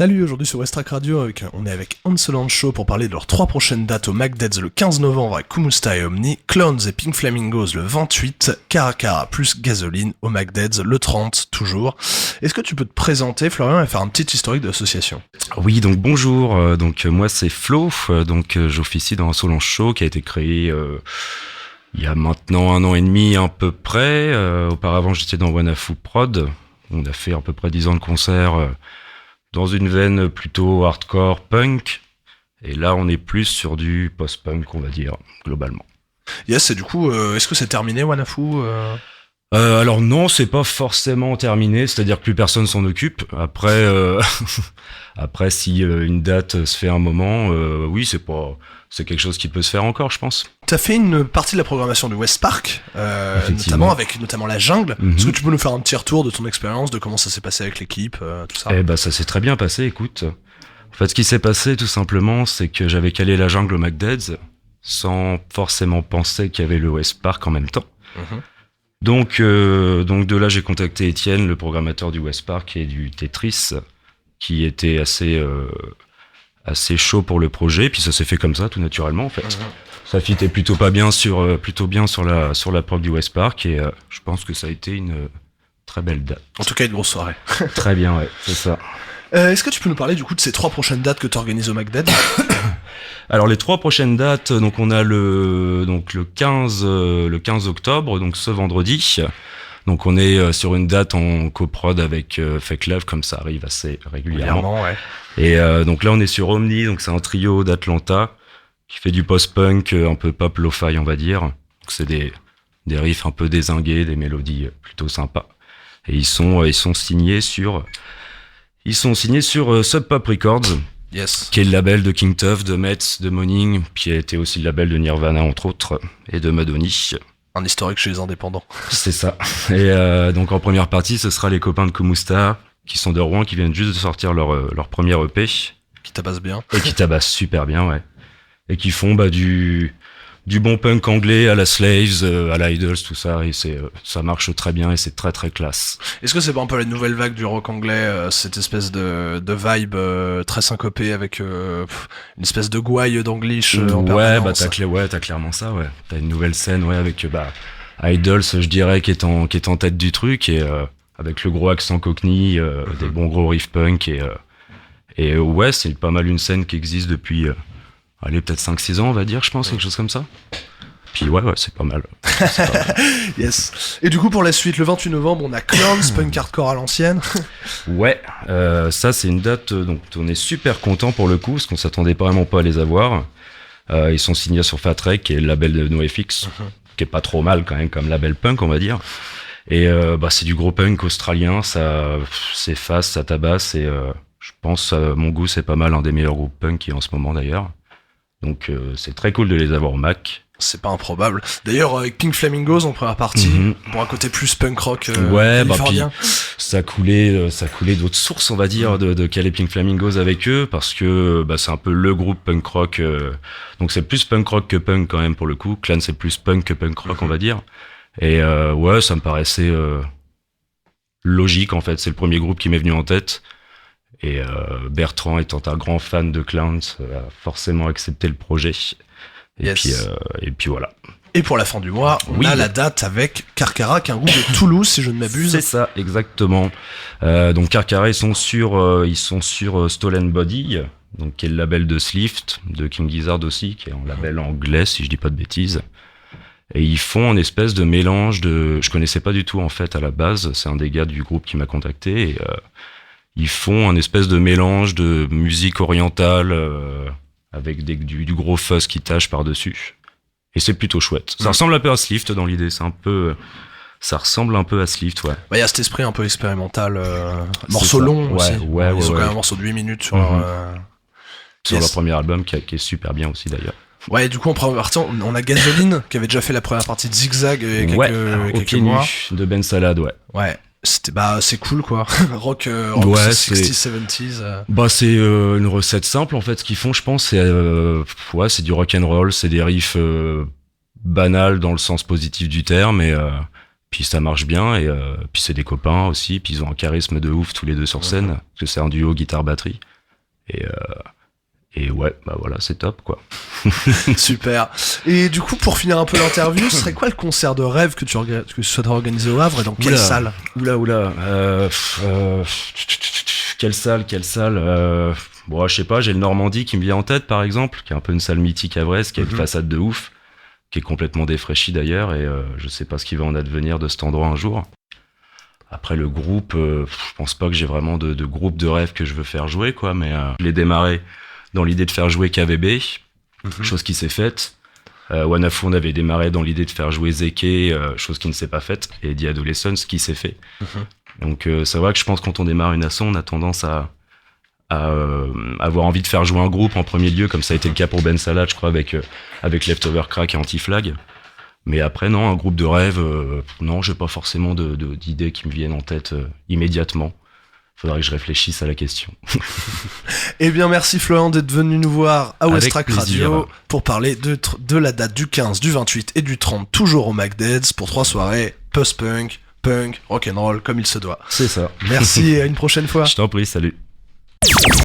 Salut, aujourd'hui sur Westrack Radio, on est avec Insolent Show pour parler de leurs 3 prochaines dates au Magdeads le 15 novembre avec Kumusta et Omni, Clowns et Pink Flamingos le 28, Cara Cara plus Gasoline au Magdeads le 30 toujours. Est-ce que tu peux te présenter, Florian, et faire un petit historique de l'association? Oui, donc bonjour, moi c'est Flo, j'officie dans Insolent Show qui a été créé il y a maintenant 1 an et demi à peu près. Auparavant j'étais dans Wanafu Prod, on a fait à peu près 10 ans de concerts dans une veine plutôt hardcore punk, et là on est plus sur du post-punk, on va dire, globalement. Yes, et du coup, est-ce que c'est terminé Wanafu Alors non, c'est pas forcément terminé, c'est-à-dire que plus personne s'en occupe. Après, après si une date se fait un moment, oui, c'est quelque chose qui peut se faire encore, je pense. T'as fait une partie de la programmation du West Park, notamment avec la jungle. Est-ce que tu peux nous faire un petit retour de ton expérience, de comment ça s'est passé avec l'équipe, tout ça? Ça s'est très bien passé, écoute. En fait, ce qui s'est passé, tout simplement, c'est que j'avais calé la jungle au Magdeads, sans forcément penser qu'il y avait le West Park en même temps. Donc de là, j'ai contacté Étienne, le programmateur du West Park et du Tetris, qui était assez chaud pour le projet, puis ça s'est fait comme ça, tout naturellement, en fait. Ça fitait plutôt bien sur la prog du West Park, et je pense que ça a été une très belle date. En tout cas, une grosse soirée. Très bien, ouais, c'est ça. Est-ce que tu peux nous parler du coup de ces 3 prochaines dates que tu organises au Magdeads? Alors les 3 prochaines dates, donc on a le 15 octobre, donc ce vendredi. Donc on est sur une date en coprod avec Fake Love, comme ça arrive assez régulièrement. Ouais. Et donc là on est sur Omni, donc c'est un trio d'Atlanta qui fait du post-punk un peu pop lo-fi, on va dire. Donc c'est des riffs un peu dézingués, des mélodies plutôt sympas. Et ils sont signés sur Sub Pop Records. Yes. Qui est le label de King Tuff, de Metz, de Moaning, qui a été aussi le label de Nirvana entre autres, et de Madoni. Un historique chez les indépendants. C'est ça. Et donc en première partie, ce sera les copains de Kumusta, qui sont de Rouen, qui viennent juste de sortir leur premier EP. Qui tabasse bien. Et qui tabasse super bien, ouais. Et qui font du bon punk anglais à la Slaves, à la Idols, tout ça, et ça marche très bien et c'est très très classe. Est-ce que c'est pas un peu la nouvelle vague du rock anglais, cette espèce de vibe très syncopée avec une espèce de gouaille d'anglish en permanence? T'as clairement ça, ouais. T'as une nouvelle scène, ouais, avec Idols, je dirais, qui est en tête du truc, et avec le gros accent cockney, des bons gros riff punk, et ouais, c'est pas mal une scène qui existe depuis peut-être 5-6 ans, on va dire, je pense, quelque chose comme ça. Puis ouais, c'est pas mal. Yes. Et du coup, pour la suite, le 28 novembre, on a Clowns, punk hardcore à l'ancienne. Ouais, ça c'est une date dont on est super content pour le coup, parce qu'on s'attendait vraiment pas à les avoir. Ils sont signés sur Fat Wreck, qui est le label de NoFX, qui est pas trop mal quand même comme label punk, on va dire. Et c'est du gros punk australien, c'est fast, ça tabasse, et je pense, à mon goût, c'est pas mal un des meilleurs groupes punk qui est en ce moment d'ailleurs. Donc c'est très cool de les avoir au Mac. C'est pas improbable. D'ailleurs, avec Pink Flamingos en première partie, pour un côté plus punk rock californien. Puis ça coulait d'autres sources, on va dire, de caler Pink Flamingos avec eux, parce que c'est un peu le groupe punk rock. Donc c'est plus punk rock que punk quand même pour le coup. Clan c'est plus punk que punk rock, on va dire. Et ça me paraissait logique en fait. C'est le premier groupe qui m'est venu en tête. Et Bertrand, étant un grand fan de Clowns, a forcément accepté le projet. Et puis voilà. Et pour la fin du mois, on a la date avec Carcara, qui est un groupe de Toulouse, si je ne m'abuse. C'est ça, exactement. Donc Carcara, ils sont sur Stolen Body, donc qui est le label de Slift, de King Gizzard aussi, qui est un label anglais, si je dis pas de bêtises. Et ils font une espèce de mélange je connaissais pas du tout en fait à la base. C'est un des gars du groupe qui m'a contacté. Et, ils font un espèce de mélange de musique orientale avec du gros fuzz qui tâche par-dessus. Et c'est plutôt chouette. Ça ressemble un peu à Slift dans l'idée. Ça ressemble un peu à Slift, ouais. Il y a cet esprit un peu expérimental, morceau long aussi. Ouais, ils ont quand même un morceau de 8 minutes sur leur premier album qui est super bien aussi d'ailleurs. Ouais, du coup, en première partie, on a Gasoline, qui avait déjà fait la première partie de Zigzag quelques mois. De Ben Salad, ouais. Ouais. C'est cool quoi. rock 60s, 70s. C'est une recette simple en fait. Ce qu'ils font, je pense, c'est du rock and roll, c'est des riffs banals dans le sens positif du terme, et puis ça marche bien, et puis c'est des copains aussi, puis ils ont un charisme de ouf tous les deux sur scène, parce que c'est un duo guitare-batterie. Et ouais, bah voilà, c'est top, quoi. Super. Et du coup, pour finir un peu l'interview, ce serait quoi le concert de rêve que tu souhaiterais organiser au Havre et dans quelle salle? Oula. Quelle salle Bon, je sais pas, j'ai le Normandie qui me vient en tête, par exemple, qui est un peu une salle mythique havraise, qui a une façade de ouf, qui est complètement défraîchie d'ailleurs, et je sais pas ce qui va en advenir de cet endroit un jour. Après, le groupe, je pense pas que j'ai vraiment de groupe de rêve que je veux faire jouer, quoi, mais je l'ai démarré dans l'idée de faire jouer KVB, chose qui s'est faite. Wanafu, on avait démarré dans l'idée de faire jouer Zeke, chose qui ne s'est pas faite, et The Adolescence, qui s'est fait. Donc c'est vrai que je pense que quand on démarre une asso, on a tendance à avoir envie de faire jouer un groupe en premier lieu, comme ça a été le cas pour Ben Salah, je crois, avec Leftover Crack et Anti-Flag. Mais après, non, un groupe de rêve, non, j'ai pas forcément d'idées qui me viennent en tête immédiatement. Faudrait que je réfléchisse à la question. Eh bien, merci Florian d'être venu nous voir à West Track plaisir. Radio pour parler de la date du 15, du 28 et du 30, toujours au McDead's pour 3 soirées post-punk, punk, rock'n'roll, comme il se doit. C'est ça. Merci et à une prochaine fois. Je t'en prie, salut.